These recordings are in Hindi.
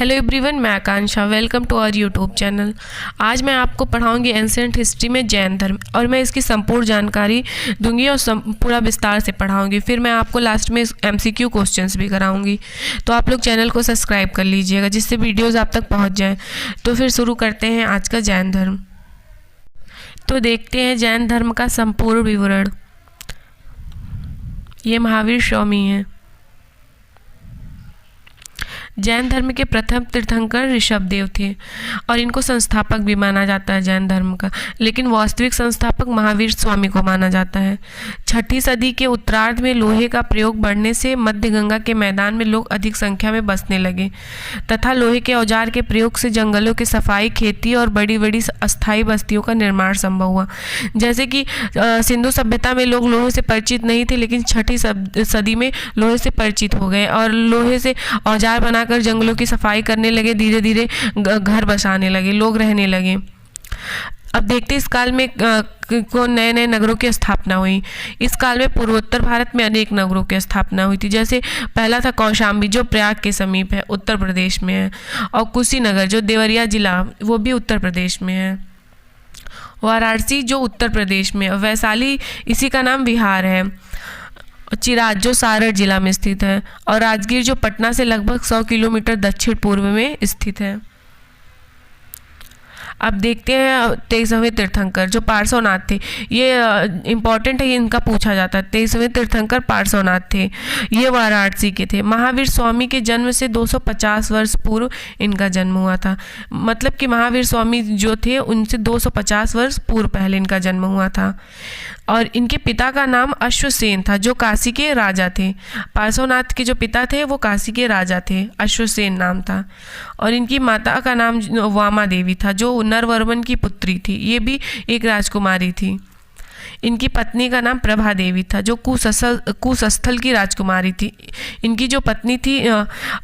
हेलो एवरीवन, मैं Akanksha. Welcome to our YouTube channel. आज मैं आपको पढ़ाऊंगी एंशिएंट हिस्ट्री में जैन धर्म, और मैं इसकी संपूर्ण जानकारी दूंगी और पूरा विस्तार से पढ़ाऊंगी। फिर मैं आपको लास्ट में एमसीक्यू क्वेश्चंस भी कराऊंगी। तो आप लोग चैनल को सब्सक्राइब कर लीजिएगा जिससे वीडियोज़ आप तक पहुँच जाएँ। तो फिर शुरू करते हैं आज का जैन धर्म। तो देखते हैं जैन धर्म का संपूर्ण विवरण। ये महावीर स्वामी हैं। जैन धर्म के प्रथम तीर्थंकर ऋषभदेव थे और इनको संस्थापक भी माना जाता है जैन धर्म का, लेकिन वास्तविक संस्थापक महावीर स्वामी को माना जाता है। 6ठी सदी के उत्तरार्ध में लोहे का प्रयोग बढ़ने से मध्य गंगा के मैदान में लोग अधिक संख्या में बसने लगे तथा लोहे के औजार के प्रयोग से जंगलों की सफाई, खेती और बड़ी बड़ी अस्थायी बस्तियों का निर्माण संभव हुआ। जैसे कि सिंधु सभ्यता में लोग लोहे से परिचित नहीं थे, लेकिन 6ठी सदी में लोहे से परिचित हो गए और लोहे से औजार बनाकर जंगलों की सफाई करने लगे। धीरे धीरे घर बसाने लगे, लोग रहने लगे। अब देखते इस काल में को नए नए नगरों की स्थापना हुई। इस काल में पूर्वोत्तर भारत में अनेक नगरों की स्थापना हुई थी। जैसे पहला था कौशाम्बी, जो प्रयाग के समीप है, उत्तर प्रदेश में है, और कुशीनगर जो देवरिया जिला, वो भी उत्तर प्रदेश में है। वाराणसी जो उत्तर प्रदेश में, वैशाली इसी का नाम बिहार है। चिराज जो सारण जिला में स्थित है, और राजगीर जो पटना से लगभग 100 किलोमीटर दक्षिण पूर्व में स्थित है। अब देखते हैं 23वें तीर्थंकर जो पार्श्वनाथ थे। ये इम्पॉर्टेंट है, ये इनका पूछा जाता है। 23वें तीर्थंकर पार्श्वनाथ थे। ये वाराणसी के थे। महावीर स्वामी के जन्म से 250 वर्ष पूर्व इनका जन्म हुआ था। मतलब कि महावीर स्वामी जो थे उनसे 250 वर्ष पूर्व पहले इनका जन्म हुआ था। और इनके पिता का नाम अश्वसेन था, जो काशी के राजा थे। पार्श्वनाथ के जो पिता थे वो काशी के राजा थे, अश्वसेन नाम था। और इनकी माता का नाम वामा देवी था, जो नरवर्मन की पुत्री थी। ये भी एक राजकुमारी थी। इनकी पत्नी का नाम प्रभा देवी था, जो कुशस्थल की राजकुमारी थी। इनकी जो पत्नी थी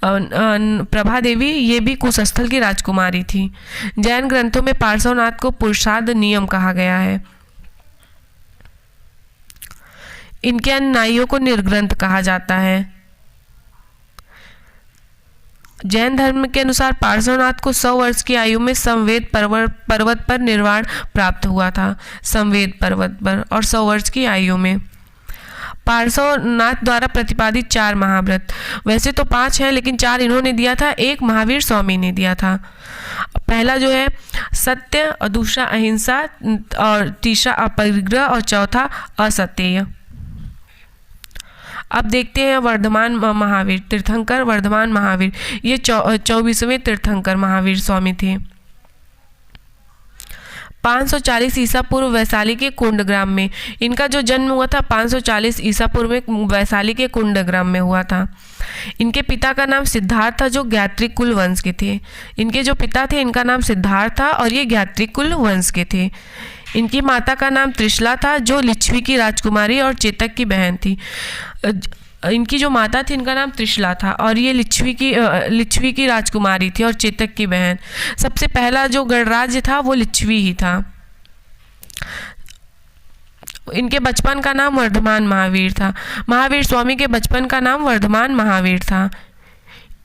प्रभा देवी, ये भी कुशस्थल की राजकुमारी थी। जैन ग्रंथों में पार्श्वनाथ को पुरुषार्थ नियम कहा गया है। इनके अनुयायियों को निर्ग्रंथ कहा जाता है। जैन धर्म के अनुसार पार्श्वनाथ को 100 वर्ष की आयु में संवेद पर्वत पर निर्वाण प्राप्त हुआ था। संवेद पर्वत पर, और 100 वर्ष की आयु में। पार्श्वनाथ द्वारा प्रतिपादित 4 महाव्रत, वैसे तो 5 हैं, लेकिन 4 इन्होंने दिया था, 1 महावीर स्वामी ने दिया था। पहला जो है सत्य, और दूसरा अहिंसा, और तीसरा अपरिग्रह, और चौथा असत्यय। अब देखते हैं वर्धमान महावीर तीर्थंकर। वर्धमान महावीर ये 24वें तीर्थंकर महावीर स्वामी थे। 540 ईसा पूर्व वैशाली के कुंडग्राम में इनका जो जन्म हुआ था। 540 ईसा पूर्व में वैशाली के कुंडग्राम में हुआ था। इनके पिता का नाम सिद्धार्थ था, जो ज्ञात्री कुल वंश के थे। इनके जो पिता थे इनका नाम सिद्धार्थ था, और ये ज्ञात्री कुल वंश के थे। इनकी माता का नाम त्रिशला था, जो लिच्छवी की राजकुमारी और चेतक की बहन थी। इनकी जो माता थी इनका नाम त्रिशला था, और ये लिच्छवी की राजकुमारी थी और चेतक की बहन। सबसे पहला जो गणराज्य था वो लिच्छवी ही था। इनके बचपन का नाम वर्धमान महावीर था। महावीर स्वामी के बचपन का नाम वर्धमान महावीर था।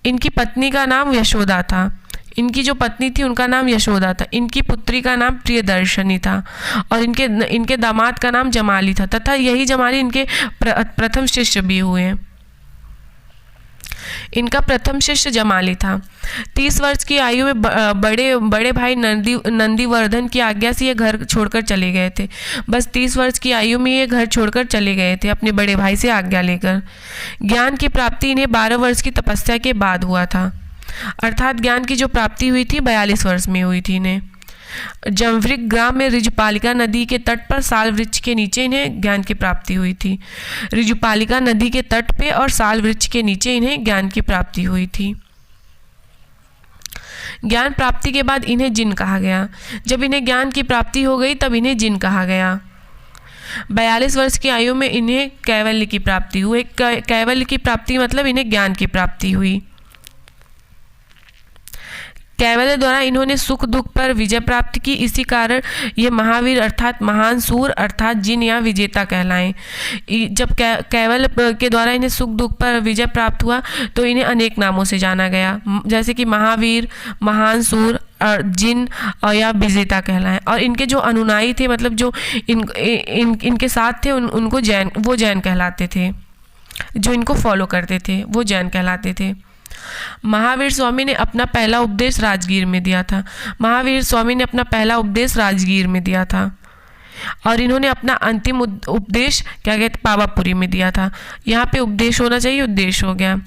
इनकी पत्नी का नाम यशोदा था। इनकी जो पत्नी थी उनका नाम यशोदा था। इनकी पुत्री का नाम प्रियदर्शनी था, और इनके दामाद का नाम जमाली था, तथा यही जमाली इनके प्रथम शिष्य भी हुए हैं। इनका प्रथम शिष्य जमाली था। 30 वर्ष की आयु में बड़े भाई नंदीवर्धन की आज्ञा से ये घर छोड़कर चले गए थे। बस 30 वर्ष की आयु में ये घर छोड़कर चले गए थे, अपने बड़े भाई से आज्ञा लेकर। ज्ञान की प्राप्ति इन्हें 12 वर्ष की तपस्या के बाद हुआ था। अर्थात ज्ञान की जो प्राप्ति हुई थी 42 वर्ष में हुई थी इन्हें। जमवृग ग्राम में ऋजुपालिका नदी के तट पर साल वृक्ष के नीचे इन्हें ज्ञान की प्राप्ति हुई थी। ऋजुपालिका नदी के तट पे और साल वृक्ष के नीचे इन्हें ज्ञान की प्राप्ति हुई थी। ज्ञान प्राप्ति के बाद इन्हें जिन कहा गया। जब इन्हें ज्ञान की प्राप्ति हो गई तब इन्हें जिन कहा गया। 42 वर्ष की आयु में इन्हें कैवल्य की प्राप्ति हुई। कैवल्य की प्राप्ति मतलब इन्हें ज्ञान की प्राप्ति हुई। कैवल्य द्वारा इन्होंने सुख दुख पर विजय प्राप्त की, इसी कारण ये महावीर अर्थात महान सूर अर्थात जिन या विजेता कहलाएं। जब कैवल्य के द्वारा इन्हें सुख दुख पर विजय प्राप्त हुआ तो इन्हें अनेक नामों से जाना गया, जैसे कि महावीर, महान सूर और जिन या विजेता कहलाएं। और इनके जो अनुनायी थे, मतलब जो इनके साथ थे, उनको जैन कहलाते थे। जो इनको फॉलो करते थे वो जैन कहलाते थे। महावीर स्वामी ने अपना पहला उपदेश राजगीर में दिया था। महावीर स्वामी ने अपना पहला उपदेश राजगीर में दिया था और इन्होंने अपना अंतिम उपदेश क्या कहते पावापुरी में दिया था। यहाँ पे उपदेश होना चाहिए, उद्देश्य हो गया।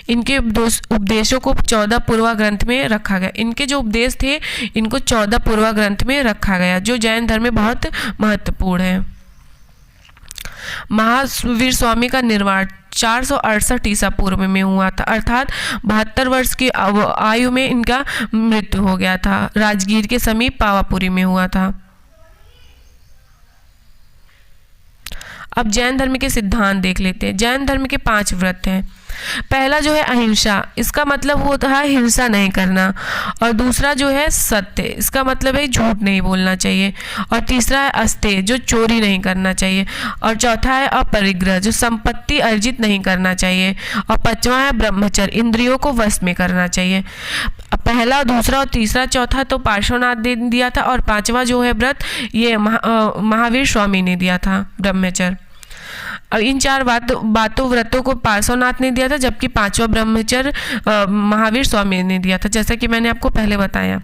इनके उपदेशों को 14 पूर्वा ग्रंथ में रखा गया। इनके जो उपदेश थे इनको 14 पूर्वा ग्रंथ में रखा गया, जो जैन धर्म में बहुत महत्वपूर्ण है। महावीर स्वामी का निर्वाण 468 ईसा पूर्व में हुआ था, अर्थात 72 वर्ष की आयु में इनका मृत्यु हो गया था। राजगीर के समीप पावापुरी में हुआ था। अब जैन धर्म के सिद्धांत देख लेते हैं। जैन धर्म के 5 व्रत हैं। पहला जो है अहिंसा, इसका मतलब होता है हिंसा नहीं करना। और दूसरा जो है सत्य, इसका मतलब है झूठ नहीं बोलना चाहिए। और तीसरा है अस्तेय, जो चोरी नहीं करना चाहिए। और चौथा है अपरिग्रह, जो संपत्ति अर्जित नहीं करना चाहिए। और पांचवा है ब्रह्मचर्य, इंद्रियों को वश में करना चाहिए। पहला, दूसरा और तीसरा, चौथा तो पार्श्वनाथ ने दिया था और पांचवा जो है व्रत ये महावीर स्वामी ने दिया था, ब्रह्मचर्य। अब इन 4 व्रतों को पार्श्वनाथ ने दिया था, जबकि 5वां ब्रह्मचर्य महावीर स्वामी ने दिया था, जैसा कि मैंने आपको पहले बताया।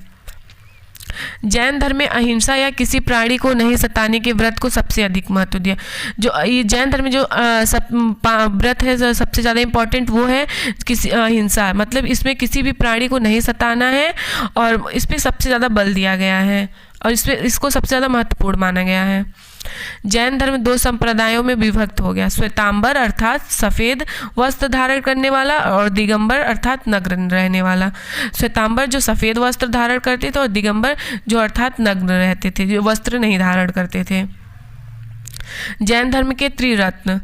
जैन धर्म में अहिंसा या किसी प्राणी को नहीं सताने के व्रत को सबसे अधिक महत्व दिया। जो ये जैन धर्म में जो व्रत है सबसे ज़्यादा इम्पोर्टेंट वो है किसी अहिंसा, मतलब इसमें किसी भी प्राणी को नहीं सताना है और इस पर सबसे ज़्यादा बल दिया गया है और इसको सबसे ज़्यादा महत्वपूर्ण माना गया है। जैन धर्म 2 संप्रदायों में विभक्त हो गया, श्वेतांबर अर्थात सफ़ेद वस्त्र धारण करने वाला और दिगंबर अर्थात नग्न रहने वाला। श्वेतांबर जो सफ़ेद वस्त्र धारण करते थे और दिगंबर जो अर्थात नग्न रहते थे, जो वस्त्र नहीं धारण करते थे। जैन धर्म के त्रिरत्न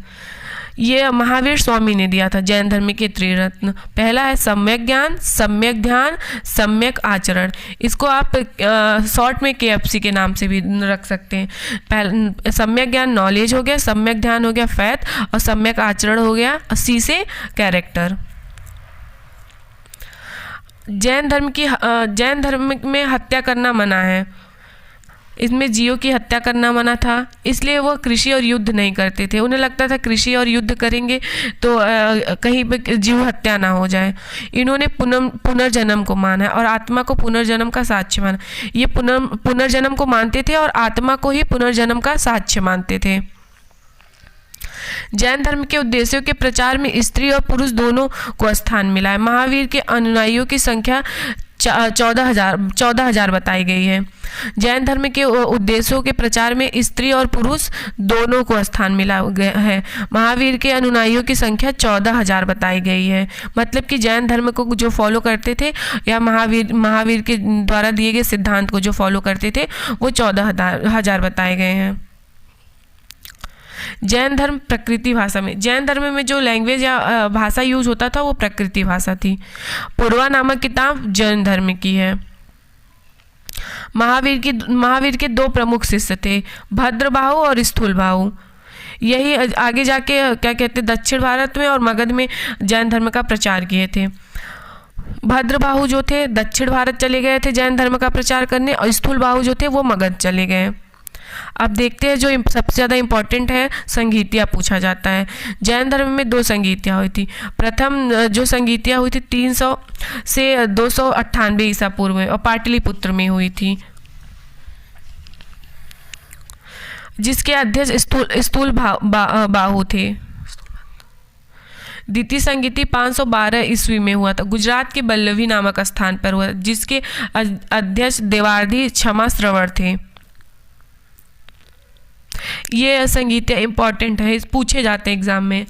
ये महावीर स्वामी ने दिया था। जैन धर्म के त्रिरत्न, पहला है सम्यक ज्ञान, सम्यक ध्यान, सम्यक आचरण। इसको आप शॉर्ट में KFC के नाम से भी रख सकते हैं। सम्यक ज्ञान नॉलेज हो गया, सम्यक ध्यान हो गया फैथ और सम्यक आचरण हो गया C से कैरेक्टर। जैन धर्म में हत्या करना मना है। इसमें जीवों की हत्या करना मना था, इसलिए वो कृषि और युद्ध नहीं करते थे। उन्हें लगता था कृषि और युद्ध करेंगे तो कहीं पे जीव हत्या ना हो जाए। इन्होंने पुनर्जन्म को माना है और आत्मा को पुनर्जन्म का साक्ष्य माना। ये पुनर्जन्म को मानते थे और आत्मा को ही पुनर्जन्म का साक्ष्य मानते थे। जैन धर्म के उद्देश्यों के प्रचार में स्त्री और पुरुष दोनों को स्थान मिला है। महावीर के अनुयायियों की संख्या 14,000 बताई गई है। जैन धर्म के उद्देश्यों के प्रचार में स्त्री और पुरुष दोनों को स्थान मिला गया है। महावीर के अनुयायियों की संख्या 14,000 बताई गई है, मतलब कि जैन धर्म को जो फॉलो करते थे या महावीर के द्वारा दिए गए सिद्धांत को जो फॉलो करते थे वो 14,000 बताए गए हैं। जैन धर्म प्रकृति भाषा में, जैन धर्म में जो लैंग्वेज या भाषा यूज होता था वो प्रकृति भाषा थी। पूर्वा नामक किताब जैन धर्म की है। महावीर के 2 प्रमुख शिष्य थे, भद्रबाहु और स्थूलबाहु। यही आगे जाके क्या कहते दक्षिण भारत में और मगध में जैन धर्म का प्रचार किए थे। भद्रबाहु जो थे दक्षिण भारत चले गए थे जैन धर्म का प्रचार करने और स्थूलबाहु जो थे वो मगध चले गए। अब देखते हैं जो सबसे ज़्यादा इम्पॉर्टेंट है, संगीतियाँ पूछा जाता है। जैन धर्म में 2 संगीतियाँ हुई थी। प्रथम जो संगीतियाँ हुई थी 300 से 298 ईसा पूर्व में और पाटलिपुत्र में हुई थी, जिसके अध्यक्ष स्थूल बाहु थे। द्वितीय संगीति 512 ईस्वी में हुआ था, गुजरात के बल्लवी नामक स्थान पर हुआ, जिसके अध्यक्ष देवार्धी क्षमा श्रवण थे। ये संगीत इम्पॉर्टेंट है, पूछे जाते हैं एग्जाम में।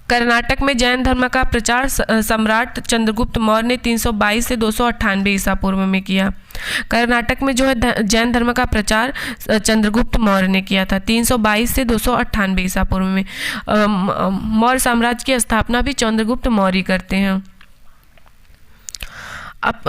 कर्नाटक में जैन धर्म का प्रचार सम्राट चंद्रगुप्त मौर्य ने 322 से 298 ईसा पूर्व में किया। कर्नाटक में जो है जैन धर्म का प्रचार चंद्रगुप्त मौर्य ने किया था 322 से 298 ईसा पूर्व में। मौर्य साम्राज्य की स्थापना भी चंद्रगुप्त मौर्य करते हैं। अब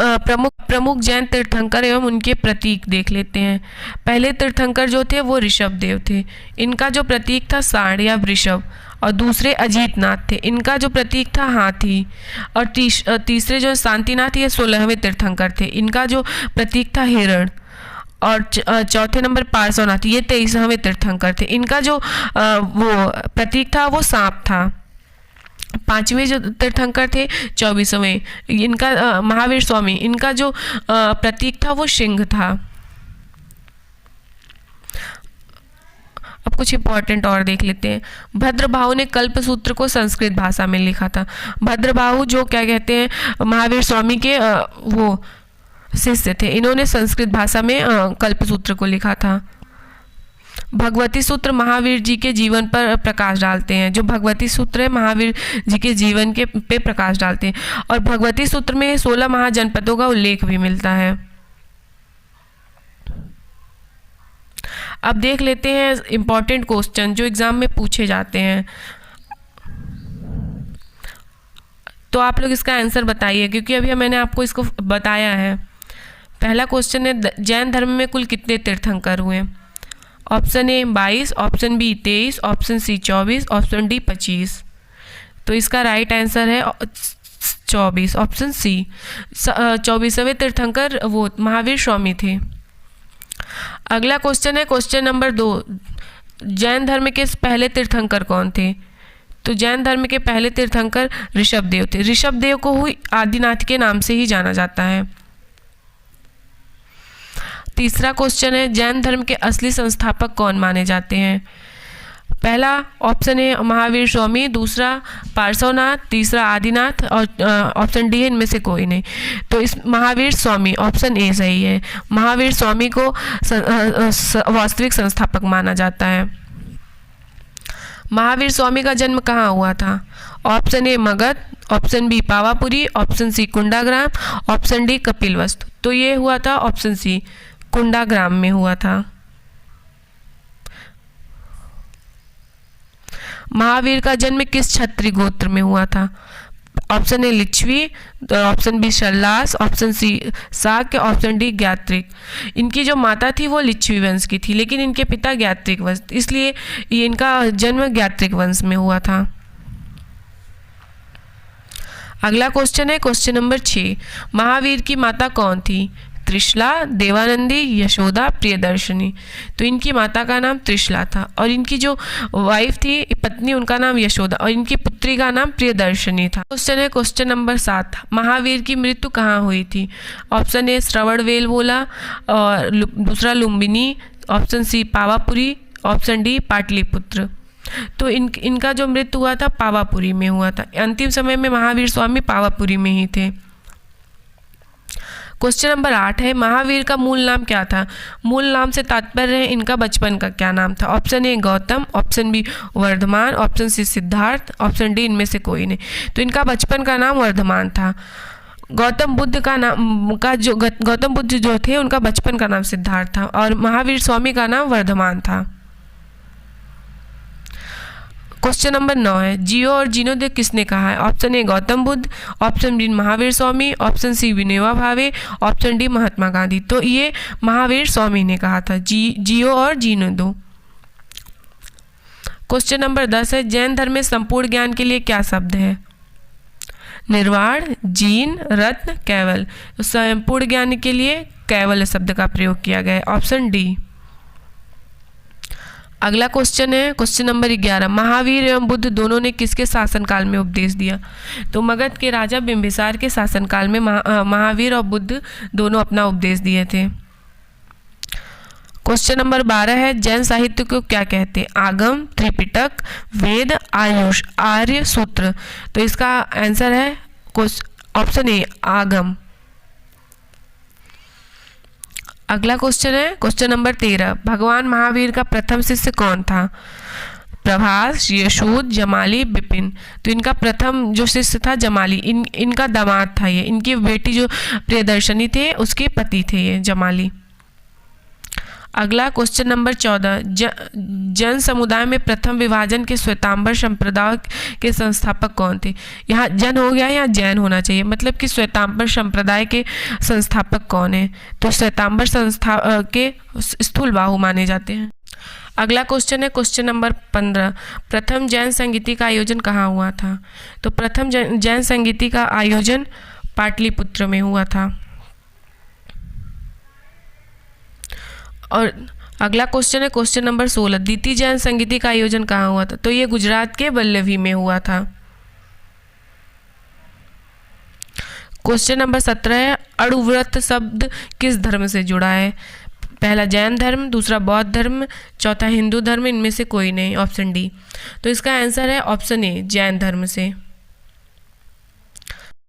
प्रमुख जैन तीर्थंकर एवं उनके प्रतीक देख लेते हैं। पहले तीर्थंकर जो थे वो ऋषभदेव थे। इनका जो प्रतीक था सांड या वृषभ, और दूसरे अजीतनाथ थे, इनका जो प्रतीक था हाथी। और तीसरे जो शांतिनाथ ये 16वें तीर्थंकर थे, इनका जो प्रतीक था हिरण। और चौथे नंबर पार्श्वनाथ, ये 23वें तीर्थंकर थे, इनका जो वो प्रतीक था वो सांप था। पांचवें जो तीर्थंकर थे 24वें, इनका महावीर स्वामी, इनका जो प्रतीक था वो सिंह था। अब कुछ इंपॉर्टेंट और देख लेते हैं। भद्रबाहु ने कल्पसूत्र को संस्कृत भाषा में लिखा था। भद्रबाहु जो क्या कहते हैं महावीर स्वामी के वो शिष्य थे, इन्होंने संस्कृत भाषा में कल्पसूत्र को लिखा था। भगवती सूत्र महावीर जी के जीवन पर प्रकाश डालते हैं। जो भगवती सूत्र है महावीर जी के जीवन के पे प्रकाश डालते हैं। और भगवती सूत्र में 16 महाजनपदों का उल्लेख भी मिलता है। अब देख लेते हैं इंपॉर्टेंट क्वेश्चन जो एग्जाम में पूछे जाते हैं। तो आप लोग इसका आंसर बताइए, क्योंकि अभी मैंने आपको इसको बताया है। पहला क्वेश्चन है जैन धर्म में कुल कितने तीर्थंकर हुए? Option A 22, option B 23, option C 24, option D 25। तो इसका राइट आंसर है 24, ऑप्शन सी। 24वें तीर्थंकर वो महावीर स्वामी थे। अगला क्वेश्चन है क्वेश्चन नंबर 2, जैन धर्म के पहले तीर्थंकर कौन थे? तो जैन धर्म के पहले तीर्थंकर ऋषभदेव थे। ऋषभदेव को ही आदिनाथ के नाम से ही जाना जाता है। तीसरा क्वेश्चन है जैन धर्म के असली संस्थापक कौन माने जाते हैं? पहला ऑप्शन है महावीर स्वामी, दूसरा पार्श्वनाथ, तीसरा आदिनाथ, और ऑप्शन डी है इनमें से कोई नहीं। तो इस महावीर स्वामी ऑप्शन ए सही है। महावीर स्वामी को वास्तविक संस्थापक माना जाता है। महावीर स्वामी का जन्म कहाँ हुआ था? Option A Magadh, option B Pawapuri, option C Kundagram, option D Kapilavastu. तो ये हुआ था ऑप्शन सी कुंडाग्राम में हुआ था। महावीर का जन्म किस क्षत्रिय गोत्र में हुआ था? Option A Licchavi, option B Shallas, option C Shakya, option D Jnatrika. इनकी जो माता थी वो लिच्छवी वंश की थी, लेकिन इनके पिता ज्ञात्रिक वंश, इसलिए ये इनका जन्म ज्ञात्रिक वंश में हुआ था। अगला क्वेश्चन है क्वेश्चन नंबर 6, महावीर की माता कौन थी? त्रिशला, देवानंदी, यशोदा, प्रियदर्शनी। तो इनकी माता का नाम त्रिशला था, और इनकी जो वाइफ थी पत्नी, उनका नाम यशोदा, और इनकी पुत्री का नाम प्रियदर्शनी था। क्वेश्चन है क्वेश्चन नंबर 7, महावीर की मृत्यु कहाँ हुई थी? ऑप्शन ए श्रवणबेलगोला, और दूसरा Lumbini, option C Pawapuri, option D Pataliputra. तो इनका जो मृत्यु हुआ था पावापुरी में हुआ था। अंतिम समय में महावीर स्वामी पावापुरी में ही थे। क्वेश्चन नंबर 8 है महावीर का मूल नाम क्या था? मूल नाम से तात्पर्य है इनका बचपन का क्या नाम था? Option A Gautam, option B Vardhaman, option C Siddhartha, option D इनमें से कोई नहीं। तो इनका बचपन का नाम वर्धमान था। गौतम बुद्ध जो थे उनका बचपन का नाम सिद्धार्थ था, और महावीर स्वामी का नाम वर्धमान था। क्वेश्चन नंबर 9 है जियो और जीर्णोदय किसने कहा है? Option A Gautam Buddha, option B Mahavir Swami, option C Vinoba Bhave, option D Mahatma Gandhi. तो ये महावीर स्वामी ने कहा था जियो और जीर्णोदय। क्वेश्चन नंबर 10 है जैन धर्म में संपूर्ण ज्ञान के लिए क्या शब्द है? निर्वाण, जीन, रत्न, कैवल। तो संपूर्ण ज्ञान के लिए कैवल शब्द का प्रयोग किया गया है, ऑप्शन डी। अगला क्वेश्चन है क्वेश्चन नंबर 11, महावीर एवं बुद्ध दोनों ने किसके शासनकाल में उपदेश दिया? तो मगध के राजा बिंबिसार के शासनकाल में महावीर और बुद्ध दोनों अपना उपदेश दिए थे। क्वेश्चन नंबर 12 है जैन साहित्य को क्या कहते हैं? आगम, त्रिपिटक, वेद, आयुष, आर्य सूत्र। तो इसका आंसर है ऑप्शन ए आगम। अगला क्वेश्चन है क्वेश्चन नंबर 13, भगवान महावीर का प्रथम शिष्य कौन था? प्रभास, यशोद, जमाली, विपिन। तो इनका प्रथम जो शिष्य था जमाली, इनका दामाद था ये, इनकी बेटी जो प्रियदर्शनी थे उसके पति थे ये जमाली। अगला क्वेश्चन नंबर 14, जैन समुदाय में प्रथम विभाजन के श्वेतांबर संप्रदाय के संस्थापक कौन थे? यहाँ जन हो गया, यहाँ जैन होना चाहिए, मतलब कि श्वेतांबर संप्रदाय के संस्थापक कौन है? तो श्वेतांबर संस्था के स्थूलबाहु माने जाते हैं। अगला क्वेश्चन है क्वेश्चन नंबर 15, प्रथम जैन संगीति का आयोजन कहाँ हुआ था? तो प्रथम जैन संगीति का आयोजन पाटलिपुत्र में हुआ था। और अगला क्वेश्चन है क्वेश्चन नंबर 16, द्वितीय जैन संगीति का आयोजन कहाँ हुआ था? तो ये गुजरात के वल्लभी में हुआ था। क्वेश्चन नंबर 17 है, अणुव्रत शब्द किस धर्म से जुड़ा है? पहला जैन धर्म, दूसरा बौद्ध धर्म, चौथा हिंदू धर्म, इनमें से कोई नहीं, ऑप्शन डी। तो इसका आंसर है ऑप्शन ए, जैन धर्म से।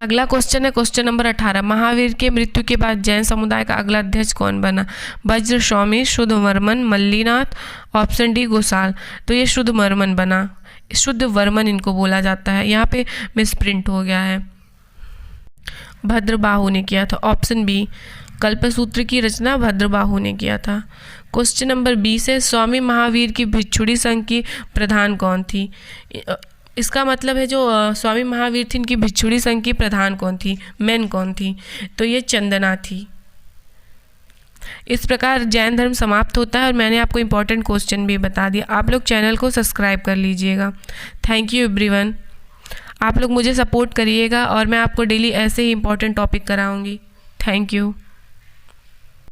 अगला क्वेश्चन है क्वेश्चन नंबर 18, महावीर के मृत्यु के बाद जैन समुदाय का अगला अध्यक्ष कौन बना? वज्र स्वामी, शुद्धवर्मन, मल्लीनाथ, ऑप्शन डी गोसाल। तो ये शुद्धवर्मन बना, शुद्धवर्मन इनको बोला जाता है, यहाँ पे मिसप्रिंट हो गया है। भद्रबाहु ने किया था, ऑप्शन बी, कल्पसूत्र की रचना भद्रबाहु ने किया था। क्वेश्चन नंबर 20 है, स्वामी महावीर की भिक्षुणी संघ की प्रधान कौन थी? इसका मतलब है जो स्वामी महावीर थी, इनकी भिक्षुणी संघ की प्रधान कौन थी, मेन कौन थी? तो ये चंदना थी। इस प्रकार जैन धर्म समाप्त होता है और मैंने आपको इम्पोर्टेंट क्वेश्चन भी बता दिया। आप लोग चैनल को सब्सक्राइब कर लीजिएगा। Thank you everyone. आप लोग मुझे सपोर्ट करिएगा और मैं आपको डेली ऐसे ही इम्पोर्टेंट टॉपिक कराऊंगी। Thank you.